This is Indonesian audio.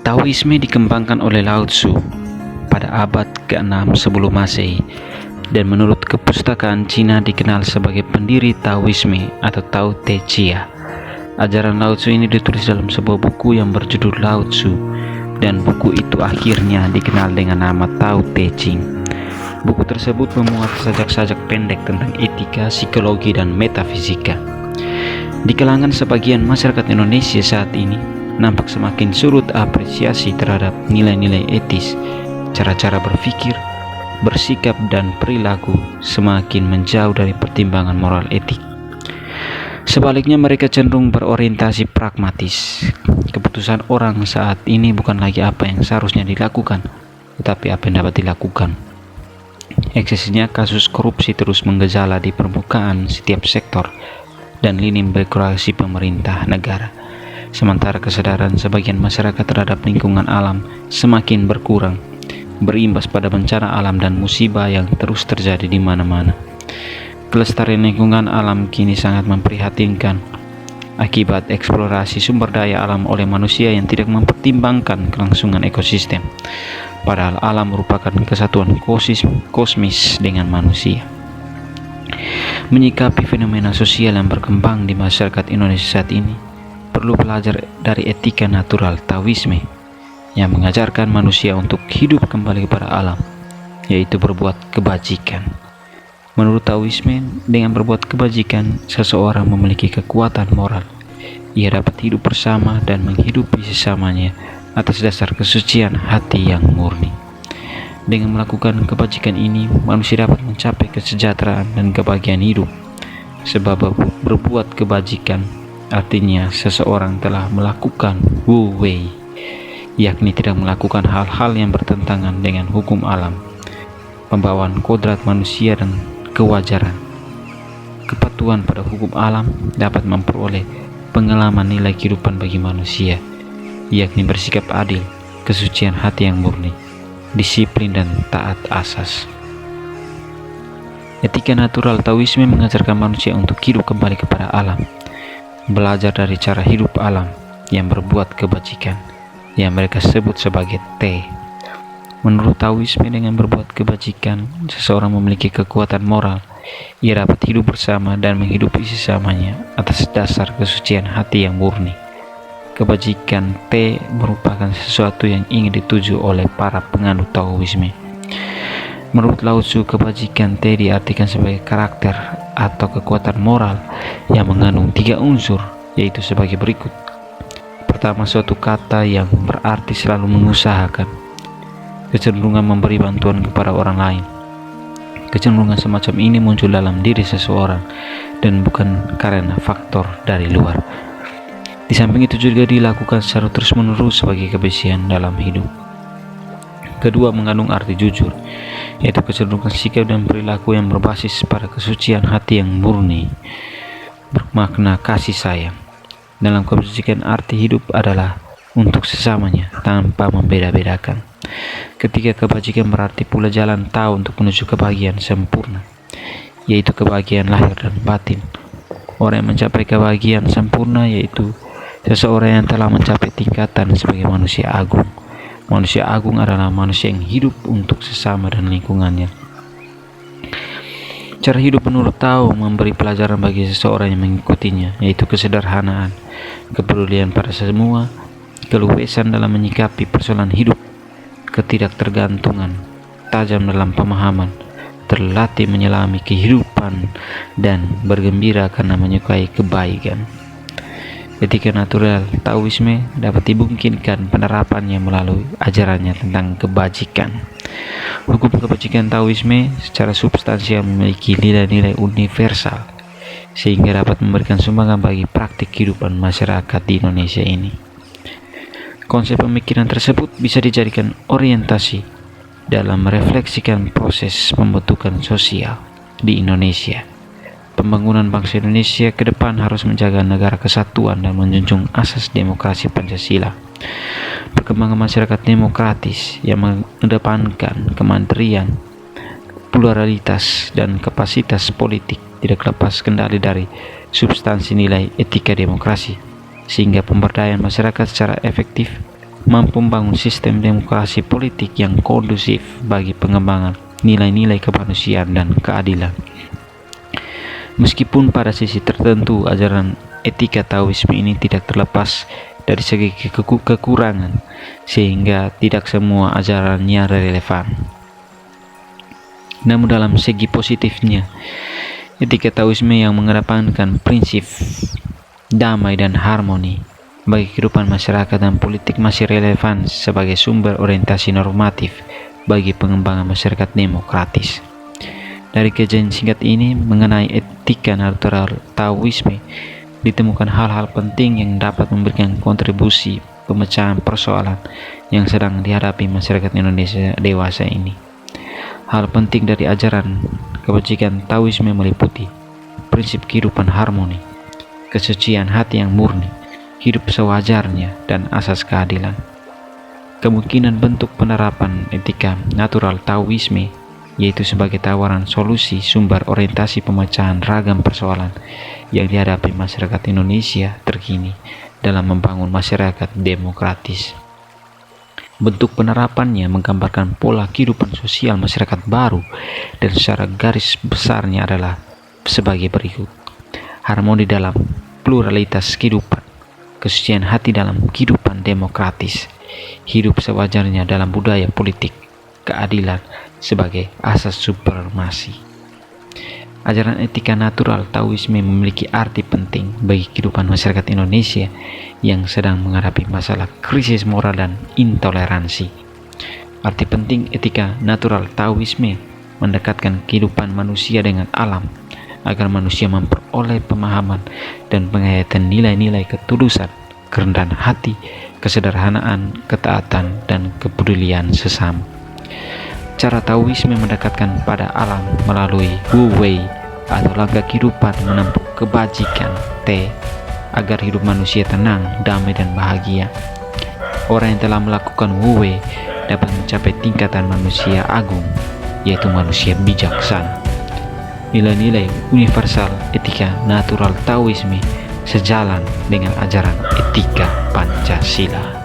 Taoisme dikembangkan oleh Lao Tzu pada abad ke-6 sebelum Masehi dan menurut kepustakaan Cina dikenal sebagai pendiri Taoisme atau Tao Te Ching. Ajaran Lao Tzu ini ditulis dalam sebuah buku yang berjudul Lao Tzu, dan buku itu akhirnya dikenal dengan nama Tao Te Ching. Buku tersebut memuat sajak-sajak pendek tentang etika, psikologi, dan metafisika. Di kalangan sebagian masyarakat Indonesia saat ini, nampak semakin surut apresiasi terhadap nilai-nilai etis, cara-cara berpikir, bersikap, dan perilaku semakin menjauh dari pertimbangan moral etik. Sebaliknya, mereka cenderung berorientasi pragmatis. Keputusan orang saat ini bukan lagi apa yang seharusnya dilakukan, tetapi apa yang dapat dilakukan. Eksesnya kasus korupsi terus menggejala di permukaan setiap sektor dan lini birokrasi pemerintah negara. Sementara kesadaran sebagian masyarakat terhadap lingkungan alam semakin berkurang, berimbas pada bencana alam dan musibah yang terus terjadi di mana-mana. Kelestarian lingkungan alam kini sangat memprihatinkan akibat eksplorasi sumber daya alam oleh manusia yang tidak mempertimbangkan kelangsungan ekosistem. Padahal alam merupakan kesatuan kosmis dengan manusia. Menyikapi fenomena sosial yang berkembang di masyarakat Indonesia saat ini, perlu belajar dari etika natural Taoisme yang mengajarkan manusia untuk hidup kembali kepada alam, yaitu berbuat kebajikan. Menurut Taoisme, dengan berbuat kebajikan, seseorang memiliki kekuatan moral. Ia dapat hidup bersama dan menghidupi sesamanya atas dasar kesucian hati yang murni. Dengan melakukan kebajikan ini, manusia dapat mencapai kesejahteraan dan kebahagiaan hidup. Sebab berbuat kebajikan artinya seseorang telah melakukan Wu Wei, yakni tidak melakukan hal-hal yang bertentangan dengan hukum alam, pembawaan kodrat manusia dan kewajaran. Kepatuhan pada hukum alam dapat memperoleh pengalaman nilai kehidupan bagi manusia, yakni bersikap adil, kesucian hati yang murni, disiplin, dan taat asas. Etika natural Taoisme mengajarkan manusia untuk hidup kembali kepada alam, belajar dari cara hidup alam yang berbuat kebajikan yang mereka sebut sebagai Te. Menurut Taoisme, dengan berbuat kebajikan, seseorang memiliki kekuatan moral. Ia dapat hidup bersama dan menghidupi sesamanya atas dasar kesucian hati yang murni. Kebajikan Te merupakan sesuatu yang ingin dituju oleh para penganut Taoisme. Menurut Lao Tzu, kebajikan Te diartikan sebagai karakter atau kekuatan moral yang mengandung 3 unsur, yaitu sebagai berikut. Pertama, suatu kata yang berarti selalu mengusahakan, kecenderungan memberi bantuan kepada orang lain. Kecenderungan semacam ini muncul dalam diri seseorang dan bukan karena faktor dari luar. Di samping itu juga dilakukan secara terus-menerus sebagai kebiasaan dalam hidup. Kedua, mengandung arti jujur, yaitu kecenderungan sikap dan perilaku yang berbasis pada kesucian hati yang murni, bermakna kasih sayang. Dalam kebajikan, arti hidup adalah untuk sesamanya tanpa membeda-bedakan. Ketiga, kebajikan berarti pula jalan tahu untuk menuju kebahagiaan sempurna, yaitu kebahagiaan lahir dan batin. Orang yang mencapai kebahagiaan sempurna yaitu seseorang yang telah mencapai tingkatan sebagai manusia agung. Manusia agung adalah manusia yang hidup untuk sesama dan lingkungannya. Cara hidup menurut Tao memberi pelajaran bagi seseorang yang mengikutinya, yaitu kesederhanaan, kepedulian pada semua, keluasan dalam menyikapi persoalan hidup, ketidaktergantungan, tajam dalam pemahaman, terlatih menyelami kehidupan, dan bergembira karena menyukai kebaikan. Etika natural Taoisme dapat dimungkinkan penerapannya melalui ajarannya tentang kebajikan. Hukum kebajikan Taoisme secara substansial memiliki nilai-nilai universal sehingga dapat memberikan sumbangan bagi praktik kehidupan masyarakat di Indonesia ini. Konsep pemikiran tersebut bisa dijadikan orientasi dalam merefleksikan proses pembentukan sosial di Indonesia. Pembangunan bangsa Indonesia ke depan harus menjaga negara kesatuan dan menjunjung asas demokrasi Pancasila. Perkembangan masyarakat demokratis yang mengedepankan kemandirian, pluralitas, dan kapasitas politik tidak lepas kendali dari substansi nilai etika demokrasi, sehingga pemberdayaan masyarakat secara efektif mampu membangun sistem demokrasi politik yang kondusif bagi pengembangan nilai-nilai kemanusiaan dan keadilan. Meskipun pada sisi tertentu ajaran etika Taoisme ini tidak terlepas dari segi kekurangan, sehingga tidak semua ajarannya relevan. Namun dalam segi positifnya, etika Taoisme yang mengedepankan prinsip damai dan harmoni bagi kehidupan masyarakat dan politik masih relevan sebagai sumber orientasi normatif bagi pengembangan masyarakat demokratis. Dari kajian singkat ini mengenai etika natural Taoisme, ditemukan hal-hal penting yang dapat memberikan kontribusi pemecahan persoalan yang sedang dihadapi masyarakat Indonesia dewasa ini. Hal penting dari ajaran kebajikan Taoisme meliputi prinsip kehidupan harmoni, kesucian hati yang murni, hidup sewajarnya, dan asas keadilan. Kemungkinan bentuk penerapan etika natural Taoisme yaitu sebagai tawaran solusi sumber orientasi pemecahan ragam persoalan yang dihadapi masyarakat Indonesia terkini dalam membangun masyarakat demokratis. Bentuk penerapannya menggambarkan pola kehidupan sosial masyarakat baru dan secara garis besarnya adalah sebagai berikut: harmoni dalam pluralitas kehidupan, kesucian hati dalam kehidupan demokratis, hidup sewajarnya dalam budaya politik, keadilan sebagai asas supremasi. Ajaran etika natural Taoisme memiliki arti penting bagi kehidupan masyarakat Indonesia yang sedang menghadapi masalah krisis moral dan intoleransi. Arti penting etika natural Taoisme mendekatkan kehidupan manusia dengan alam agar manusia memperoleh pemahaman dan penghayatan nilai-nilai ketulusan, kerendahan hati, kesederhanaan, ketaatan, dan kepedulian sesama. Cara Taoisme mendekatkan pada alam melalui Wu Wei atau langkah kehidupan menempuh kebajikan T agar hidup manusia tenang, damai, dan bahagia. Orang yang telah melakukan Wu Wei dapat mencapai tingkatan manusia agung, yaitu manusia bijaksana. Nilai-nilai universal etika natural Taoisme sejalan dengan ajaran etika Pancasila.